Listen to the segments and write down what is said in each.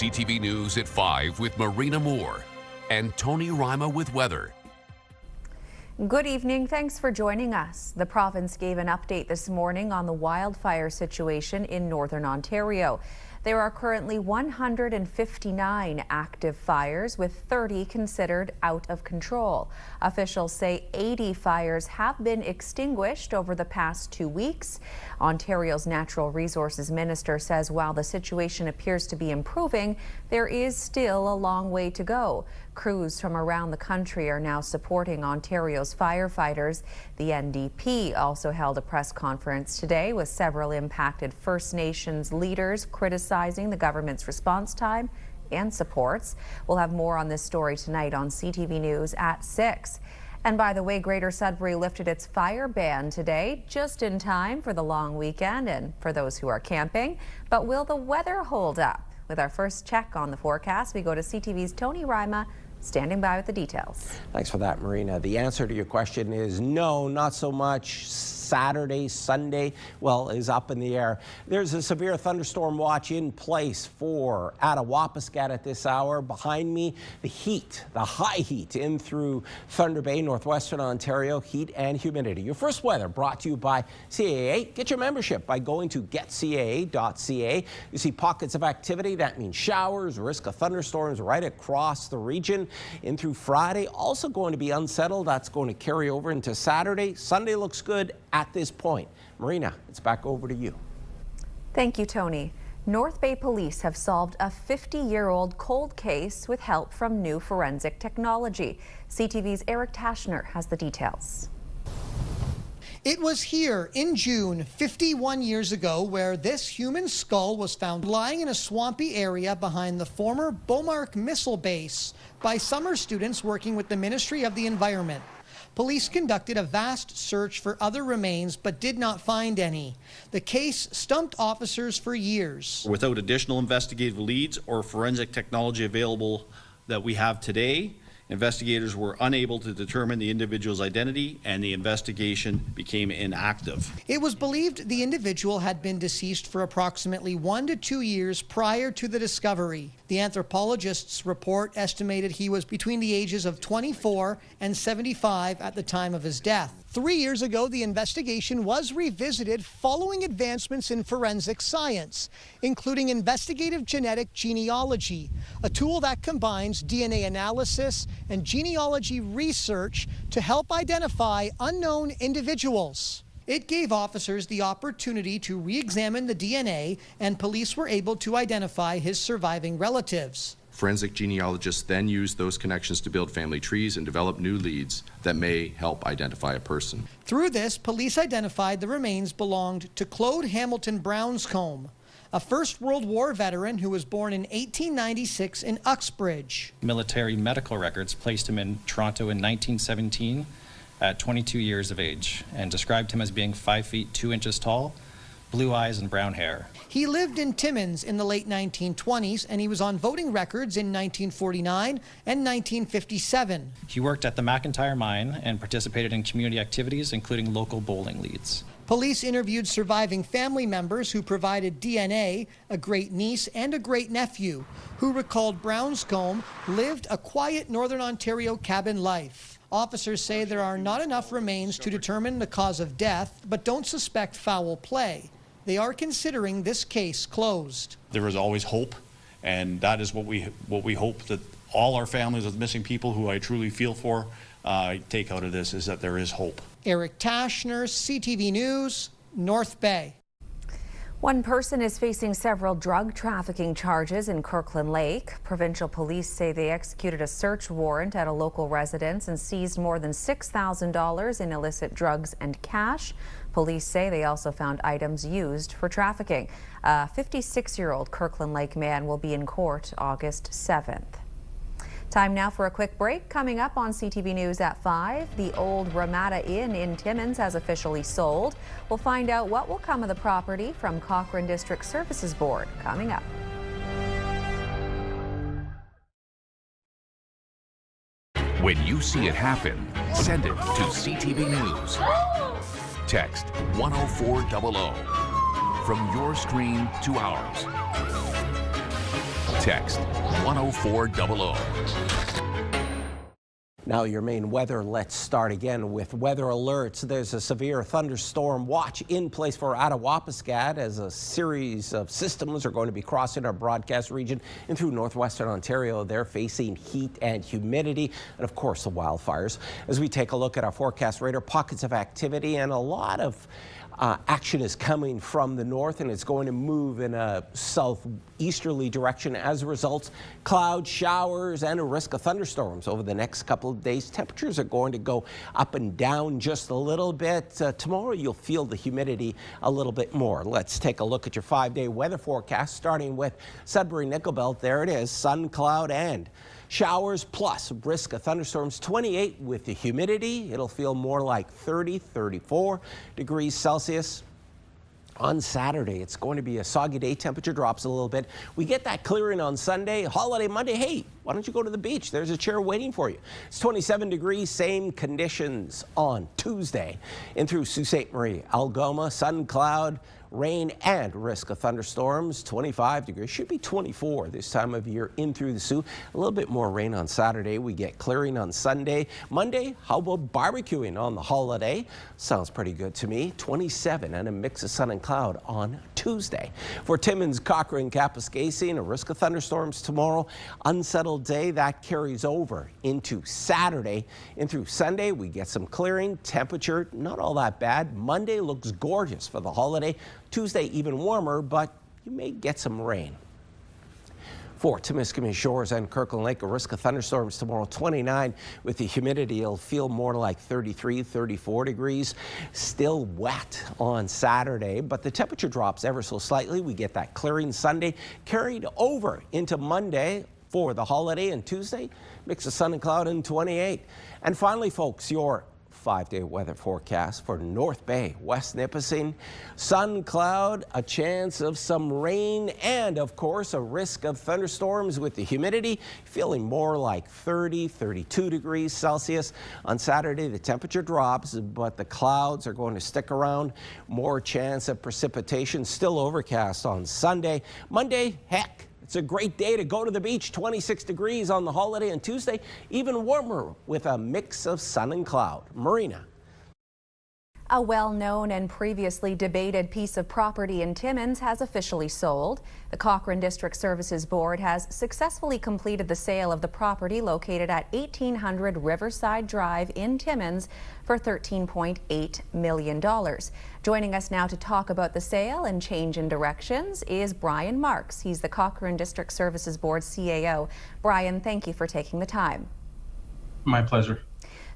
CTV News at 5 with Marina Moore and Tony Rima with weather. Good evening. Thanks for joining us. The province gave an update this morning on the wildfire situation in Northern Ontario. There are currently 159 active fires, with 30 considered out of control. Officials say 80 fires have been extinguished over the past 2 weeks. Ontario's Natural Resources Minister says while the situation appears to be improving, there is still a long way to go. Crews from around the country are now supporting Ontario's firefighters. The NDP also held a press conference today with several impacted First Nations leaders criticizing the government's response time and supports. We'll have more on this story tonight on CTV News at 6. And by the way, Greater Sudbury lifted its fire ban today, just in time for the long weekend and for those who are camping. But will the weather hold up? With our first check on the forecast, we go to CTV's Tony Rima, standing by with the details. Thanks for that, Marina. The answer to your question is no, not so much. Saturday, Sunday, well, is up in the air. There's a severe thunderstorm watch in place for Attawapiskat at this hour. Behind me, the heat, the high heat in through Thunder Bay, northwestern Ontario, heat and humidity. Your first weather brought to you by CAA. Get your membership by going to getcaa.ca. You see pockets of activity. That means showers, risk of thunderstorms right across the region. In through Friday, also going to be unsettled. That's going to carry over into Saturday. Sunday looks good at this point. Marina, it's back over to you. Thank you, Tony. North Bay Police have solved a 50-year-old cold case with help from new forensic technology. CTV's Eric Tashner has the details. It was here in June 51 years ago where this human skull was found lying in a swampy area behind the former Beaumark Missile Base by summer students working with the Ministry of the Environment. Police conducted a vast search for other remains but did not find any. The case stumped officers for years. Without additional investigative leads or forensic technology available that we have today, investigators were unable to determine the individual's identity and the investigation became inactive. It was believed the individual had been deceased for approximately 1 to 2 years prior to the discovery. The anthropologist's report estimated he was between the ages of 24 and 75 at the time of his death. 3 years ago, the investigation was revisited following advancements in forensic science, including investigative genetic genealogy, a tool that combines DNA analysis and genealogy research to help identify unknown individuals. It gave officers the opportunity to re-examine the DNA, and police were able to identify his surviving relatives. Forensic genealogists then use those connections to build family trees and develop new leads that may help identify a person. Through this, police identified the remains belonged to Claude Hamilton Brownscombe, a First World War veteran who was born in 1896 in Uxbridge. Military medical records placed him in Toronto in 1917 at 22 years of age and described him as being 5 feet 2 inches tall, blue eyes and brown hair. He lived in Timmins in the late 1920s, and he was on voting records in 1949 and 1957. He worked at the McIntyre mine and participated in community activities, including local bowling leagues. Police interviewed surviving family members who provided DNA, a great-niece and a great-nephew, who recalled Brownscombe lived a quiet Northern Ontario cabin life. Officers say there are not enough remains to determine the cause of death, but don't suspect foul play. They are considering this case closed. There is always hope, and that is what we hope that all our families of missing people, who I truly feel for, take out of this, is that there is hope. Eric Tashner, CTV News, North Bay. One person is facing several drug trafficking charges in Kirkland Lake. Provincial police say they executed a search warrant at a local residence and seized more than $6,000 in illicit drugs and cash. Police say they also found items used for trafficking. A 56-year-old Kirkland Lake man will be in court August 7th. Time now for a quick break. Coming up on CTV News at 5, the old Ramada Inn in Timmins has officially sold. We'll find out what will come of the property from Cochrane District Services Board coming up. When you see it happen, send it to CTV News. Text 10400 from your screen to ours. Text 10400. Now your main weather, let's start again with weather alerts. There's a severe thunderstorm watch in place for Attawapiskat as a series of systems are going to be crossing our broadcast region and through northwestern Ontario. They're facing heat and humidity and of course the wildfires. As we take a look at our forecast radar, pockets of activity and a lot of action is coming from the north and it's going to move in a southeasterly direction. As a result, clouds, showers, and a risk of thunderstorms over the next couple of days. Temperatures are going to go up and down just a little bit. Tomorrow you'll feel the humidity a little bit more. Let's take a look at your 5-day weather forecast, starting with Sudbury-Nickel-Belt. There it is, sun, cloud, and showers plus risk of thunderstorms. 28 with the humidity. It'll feel more like 30, 34 degrees Celsius. On Saturday, it's going to be a soggy day. Temperature drops a little bit. We get that clearing on Sunday. Holiday Monday, hey, why don't you go to the beach? There's a chair waiting for you. It's 27 degrees, same conditions on Tuesday. In through Sault Ste. Marie, Algoma, sun, cloud, rain and risk of thunderstorms. 25 degrees, should be 24 this time of year in through the Soo. A little bit more rain on Saturday. We get clearing on Sunday. Monday, how about barbecuing on the holiday? Sounds pretty good to me. 27 and a mix of sun and cloud on Tuesday. For Timmins, Cochrane, Kapuskasing, a risk of thunderstorms tomorrow. Unsettled day, that carries over into Saturday. In through Sunday, we get some clearing. Temperature, not all that bad. Monday looks gorgeous for the holiday. Tuesday even warmer, but you may get some rain. For Timiskaming Shores and Kirkland Lake, a risk of thunderstorms tomorrow. 29 with the humidity. It'll feel more like 33, 34 degrees. Still wet on Saturday, but the temperature drops ever so slightly. We get that clearing Sunday, carried over into Monday for the holiday, and Tuesday, mix of sun and cloud and 28. And finally, folks, your 5-day weather forecast for North Bay, West Nipissing. Sun, cloud, a chance of some rain, and of course a risk of thunderstorms with the humidity feeling more like 30, 32 degrees Celsius. On Saturday, the temperature drops, but the clouds are going to stick around. More chance of precipitation, still overcast on Sunday. Monday, heck, it's a great day to go to the beach. 26 degrees on the holiday, and Tuesday even warmer with a mix of sun and cloud. Marina. A well-known and previously debated piece of property in Timmins has officially sold. The Cochrane District Services Board has successfully completed the sale of the property located at 1800 Riverside Drive in Timmins for $13.8 million. Joining us now to talk about the sale and change in directions is Brian Marks. He's the Cochrane District Services Board CAO. Brian, thank you for taking the time. My pleasure.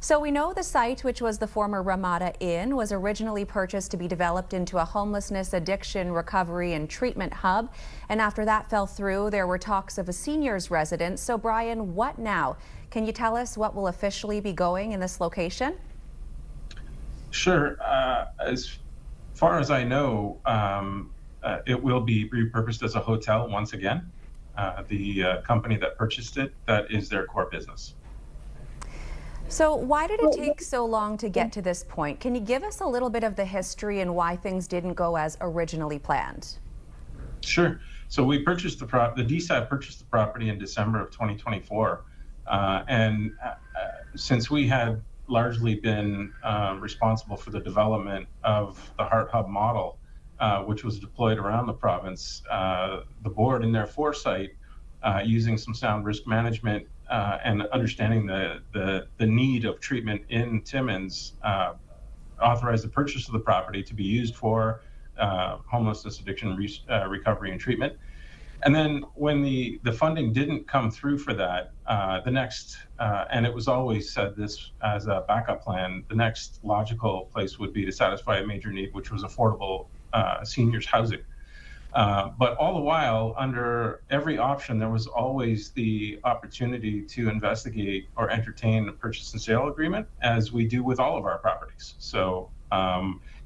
So we know the site, which was the former Ramada Inn, was originally purchased to be developed into a homelessness, addiction, recovery and treatment hub. And after that fell through, there were talks of a seniors residence. So Brian, what now? Can you tell us what will officially be going in this location? Sure. As far as I know, it will be repurposed as a hotel once again. The company that purchased it, that is their core business. So why did it take so long to get to this point? Can you give us a little bit of the history and why things didn't go as originally planned? Sure. So we purchased the DSAB purchased the property in December of 2024. Since we had largely been responsible for the development of the Heart Hub model, which was deployed around the province, the board in their foresight, using some sound risk management and understanding the need of treatment in Timmins, authorized the purchase of the property to be used for homelessness, addiction, recovery, and treatment. And then when the funding didn't come through for that, the next, and it was always said this as a backup plan, the next logical place would be to satisfy a major need, which was affordable seniors housing. But all the while, under every option, there was always the opportunity to investigate or entertain a purchase and sale agreement, as we do with all of our properties. So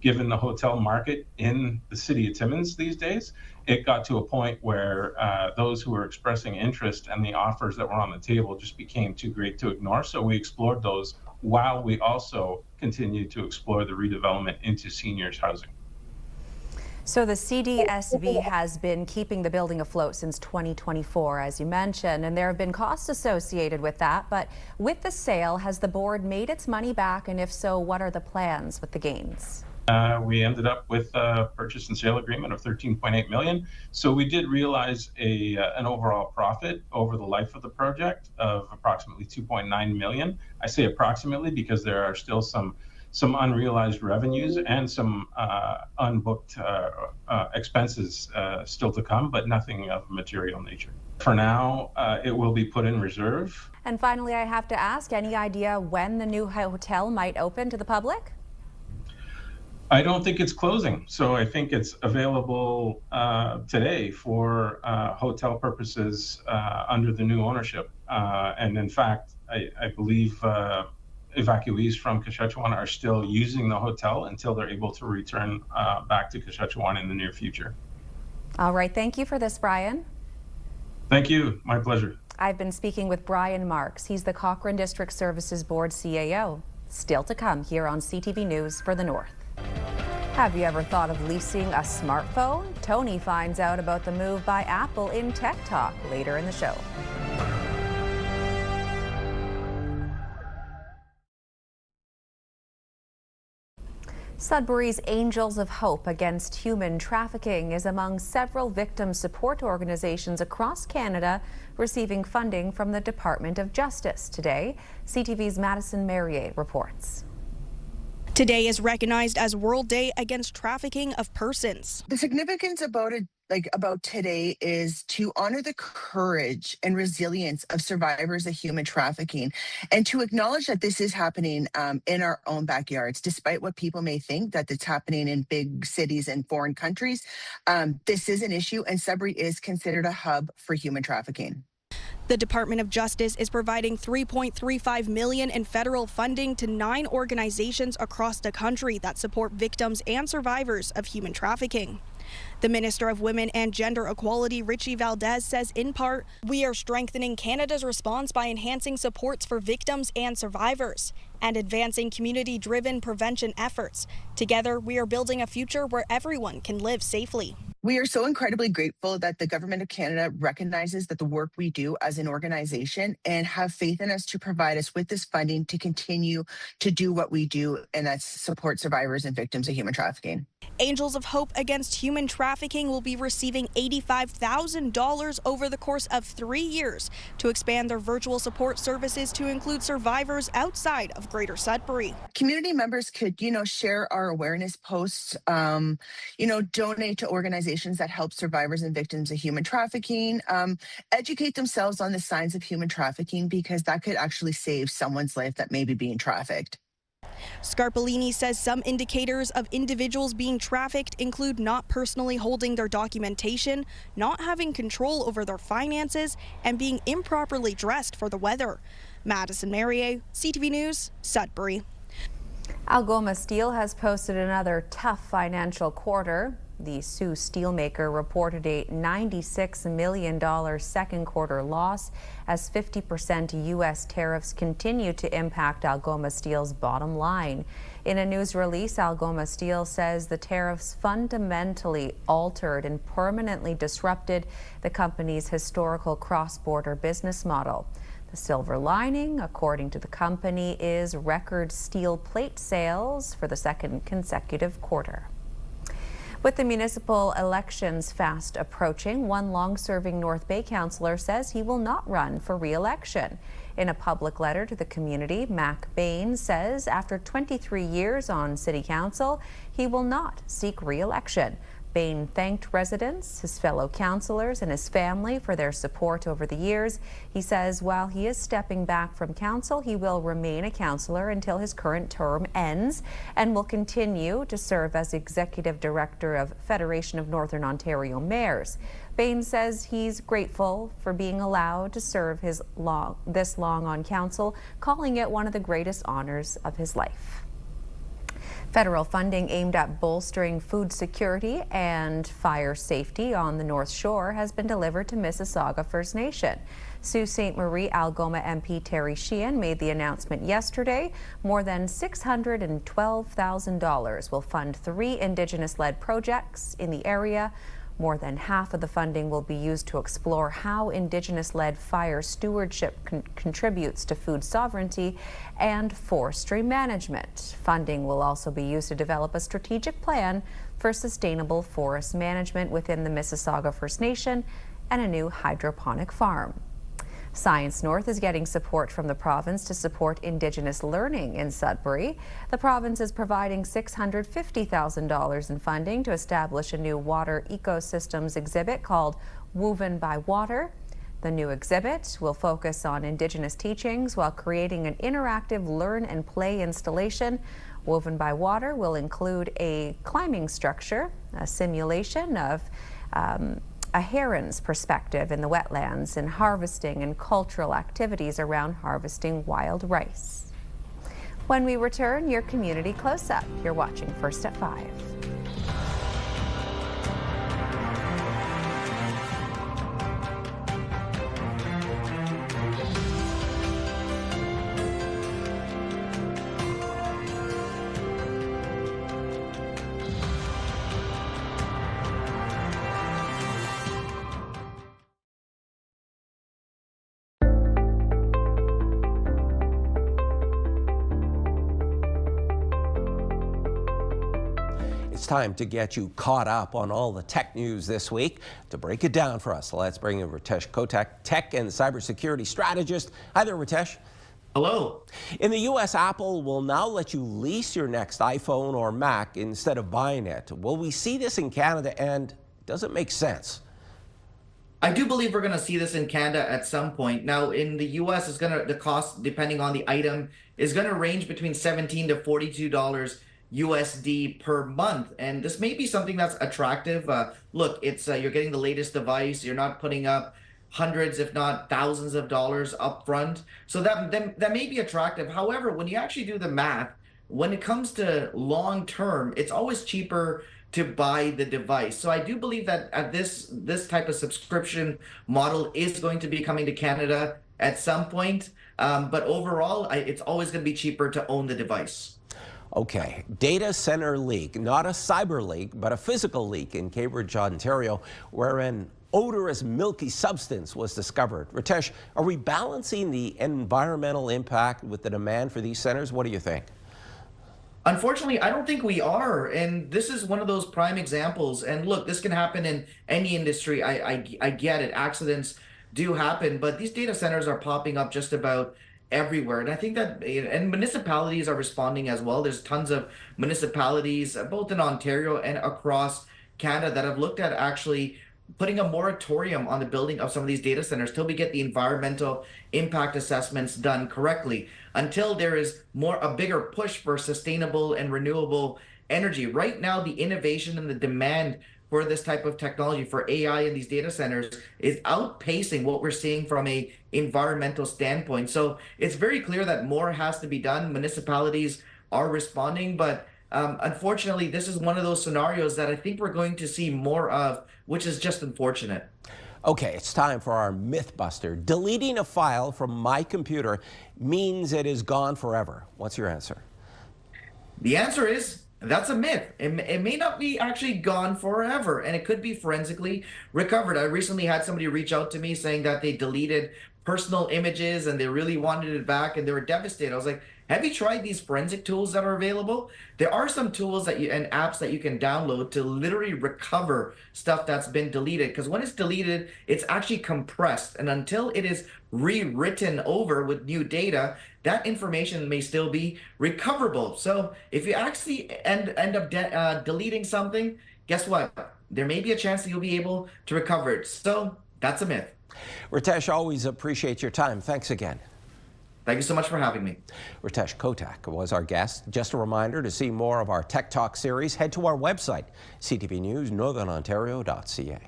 given the hotel market in the city of Timmins these days, it got to a point where those who were expressing interest and the offers that were on the table just became too great to ignore. So we explored those while we also continued to explore the redevelopment into seniors housing. So the CDSV has been keeping the building afloat since 2024, as you mentioned, and there have been costs associated with that. But with the sale, has the board made its money back? And if so, what are the plans with the gains? We ended up with a purchase and sale agreement of $13.8 million. So we did realize an overall profit over the life of the project of approximately $2.9 million. I say approximately because there are still some unrealized revenues and some unbooked expenses still to come, but nothing of material nature. For now, it will be put in reserve. And finally, I have to ask, any idea when the new hotel might open to the public? I don't think it's closing, so I think it's available today for hotel purposes under the new ownership. And in fact, I believe evacuees from Saskatchewan are still using the hotel until they're able to return back to Saskatchewan in the near future. All right, thank you for this, Brian. Thank you, my pleasure. I've been speaking with Brian Marks. He's the Cochrane District Services Board CAO. Still to come here on CTV News for the North. Have you ever thought of leasing a smartphone? Tony finds out about the move by Apple in Tech Talk later in the show. Sudbury's Angels of Hope Against Human Trafficking is among several victim support organizations across Canada receiving funding from the Department of Justice. Today, CTV's Madison Merrier reports. Today is recognized as World Day Against Trafficking of Persons. The significance about today is to honor the courage and resilience of survivors of human trafficking and to acknowledge that this is happening in our own backyards. Despite what people may think that it's happening in big cities and foreign countries, this is an issue, and Sudbury is considered a hub for human trafficking. The Department of Justice is providing $3.35 million in federal funding to 9 organizations across the country that support victims and survivors of human trafficking. The Minister of Women and Gender Equality, Richie Valdez, says in part, "We are strengthening Canada's response by enhancing supports for victims and survivors and advancing community-driven prevention efforts. Together, we are building a future where everyone can live safely." We are so incredibly grateful that the Government of Canada recognizes that the work we do as an organization and have faith in us to provide us with this funding to continue to do what we do, and that's support survivors and victims of human trafficking. Angels of Hope Against Human Trafficking will be receiving $85,000 over the course of 3 years to expand their virtual support services to include survivors outside of Greater Sudbury. Community members could, share our awareness posts, donate to organizations that help survivors and victims of human trafficking, educate themselves on the signs of human trafficking, because that could actually save someone's life that may be being trafficked. Scarpolini says some indicators of individuals being trafficked include not personally holding their documentation, not having control over their finances, and being improperly dressed for the weather. Madison Merrier, CTV News, Sudbury. Algoma Steel has posted another tough financial quarter. The Sioux steelmaker reported a $96 million second quarter loss as 50% U.S. tariffs continue to impact Algoma Steel's bottom line. In a news release, Algoma Steel says the tariffs fundamentally altered and permanently disrupted the company's historical cross-border business model. The silver lining, according to the company, is record steel plate sales for the second consecutive quarter. With the municipal elections fast approaching, one long-serving North Bay councillor says he will not run for re-election. In a public letter to the community, Mac Bain says after 23 years on City Council, he will not seek re-election. Bain thanked residents, his fellow councillors, and his family for their support over the years. He says while he is stepping back from council, he will remain a councillor until his current term ends and will continue to serve as executive director of Federation of Northern Ontario Mayors. Bain says he's grateful for being allowed to serve this long on council, calling it one of the greatest honors of his life. Federal funding aimed at bolstering food security and fire safety on the North Shore has been delivered to Mississauga First Nation. Sault Ste. Marie Algoma MP Terry Sheehan made the announcement yesterday. More than $612,000 will fund 3 Indigenous-led projects in the area. More than half of the funding will be used to explore how Indigenous-led fire stewardship contributes to food sovereignty and forestry management. Funding will also be used to develop a strategic plan for sustainable forest management within the Mississauga First Nation and a new hydroponic farm. Science North is getting support from the province to support Indigenous learning in Sudbury. The province is providing $650,000 in funding to establish a new water ecosystems exhibit called Woven by Water. The new exhibit will focus on Indigenous teachings while creating an interactive learn and play installation. Woven by Water will include a climbing structure, a simulation of a heron's perspective in the wetlands, and harvesting and cultural activities around harvesting wild rice. When we return, your community close-up. You're watching First at 5. It's time to get you caught up on all the tech news this week. To break it down for us, let's bring in Ritesh Kotak, tech and cybersecurity strategist. Hi there, Ritesh. Hello. In the U.S., Apple will now let you lease your next iPhone or Mac instead of buying it. Will we see this in Canada, and does it make sense? I do believe we're going to see this in Canada at some point. Now, in the U.S., the cost, depending on the item, is going to range between $17 to $42 USD per month, and this may be something that's attractive. Look, it's you're getting the latest device. You're not putting up hundreds, if not thousands of dollars up front, so that may be attractive. However, when you actually do the math, when it comes to long term, it's always cheaper to buy the device. So I do believe that this type of subscription model is going to be coming to Canada at some point, but overall, it's always going to be cheaper to own the device. Okay, data center leak, not a cyber leak, but a physical leak in Cambridge, Ontario, where an odorous milky substance was discovered. Ritesh, are we balancing the environmental impact with the demand for these centers? What do you think? Unfortunately, I don't think we are, and this is one of those prime examples. And look, this can happen in any industry. I get it. Accidents do happen, but these data centers are popping up just about everywhere. And I think that, and municipalities are responding as well. There's tons of municipalities, both in Ontario and across Canada, that have looked at actually putting a moratorium on the building of some of these data centers till we get the environmental impact assessments done correctly, until there is a bigger push for sustainable and renewable energy. Right now, the innovation and the demand for this type of technology, for AI in these data centers, is outpacing what we're seeing from a environmental standpoint. So it's very clear that more has to be done. Municipalities are responding, but unfortunately, this is one of those scenarios that I think we're going to see more of, which is just unfortunate. Okay, it's time for our Mythbuster. Deleting a file from my computer means it is gone forever. What's your answer? The answer is, that's a myth. It may not be actually gone forever, and it could be forensically recovered. I recently had somebody reach out to me saying that they deleted personal images and they really wanted it back and they were devastated. I was like, have you tried these forensic tools that are available? There are some tools and apps that you can download to literally recover stuff that's been deleted, because when it's deleted, it's actually compressed, and until it is rewritten over with new data, that information may still be recoverable. So if you actually end up deleting something, guess what? There may be a chance that you'll be able to recover it. So that's a myth. Ritesh, always appreciate your time. Thanks again. Thank you so much for having me. Ritesh Kotak was our guest. Just a reminder, to see more of our Tech Talk series, head to our website, ctvnews.northernontario.ca.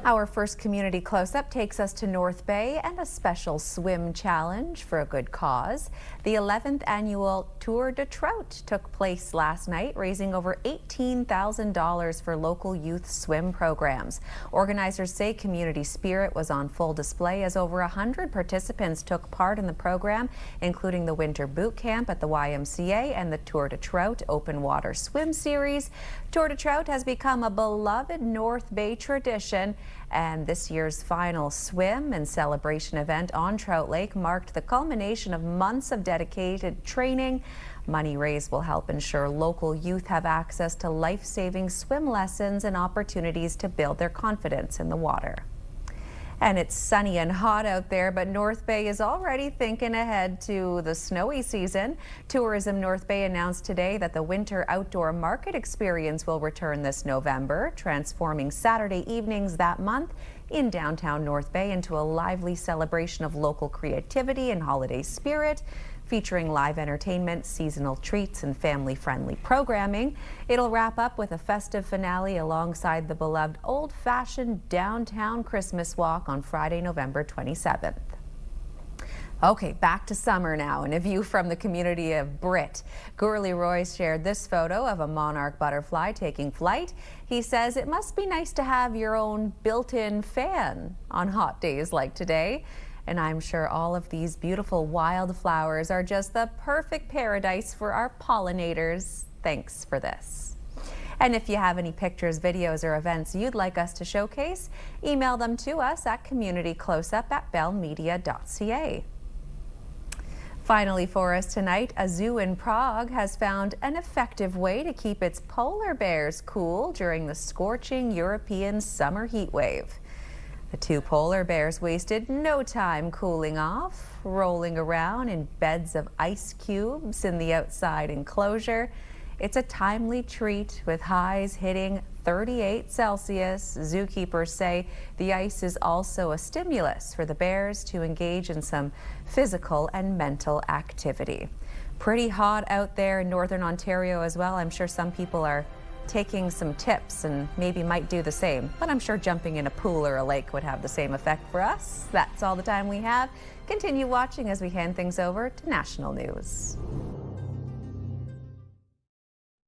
Our first community close-up takes us to North Bay and a special swim challenge for a good cause. The 11th annual Tour de Trout took place last night, raising over $18,000 for local youth swim programs. Organizers say community spirit was on full display as over 100 participants took part in the program, including the winter boot camp at the YMCA and the Tour de Trout open water swim series. Tour de Trout has become a beloved North Bay tradition, and this year's final swim and celebration event on Trout Lake marked the culmination of months of dedicated training. Money raised will help ensure local youth have access to life-saving swim lessons and opportunities to build their confidence in the water. And it's sunny and hot out there, but North Bay is already thinking ahead to the snowy season. Tourism North Bay announced today that the winter outdoor market experience will return this November, transforming Saturday evenings that month in downtown North Bay into a lively celebration of local creativity and holiday spirit. Featuring live entertainment, seasonal treats, and family-friendly programming. It'll wrap up with a festive finale alongside the beloved old-fashioned downtown Christmas walk on Friday, November 27th. Okay, back to summer now, and a view from the community of Britt. Gurley Royce shared this photo of a monarch butterfly taking flight. He says it must be nice to have your own built-in fan on hot days like today. And I'm sure all of these beautiful wildflowers are just the perfect paradise for our pollinators. Thanks for this. And if you have any pictures, videos, or events you'd like us to showcase, email them to us at communitycloseup@bellmedia.ca. Finally for us tonight, a zoo in Prague has found an effective way to keep its polar bears cool during the scorching European summer heat wave. The two polar bears wasted no time cooling off, rolling around in beds of ice cubes in the outside enclosure. It's a timely treat with highs hitting 38 Celsius. Zookeepers say the ice is also a stimulus for the bears to engage in some physical and mental activity. Pretty hot out there in Northern Ontario as well. I'm sure some people are taking some tips and maybe might do the same, but I'm sure jumping in a pool or a lake would have the same effect for us. That's all the time we have. Continue watching as we hand things over to national news.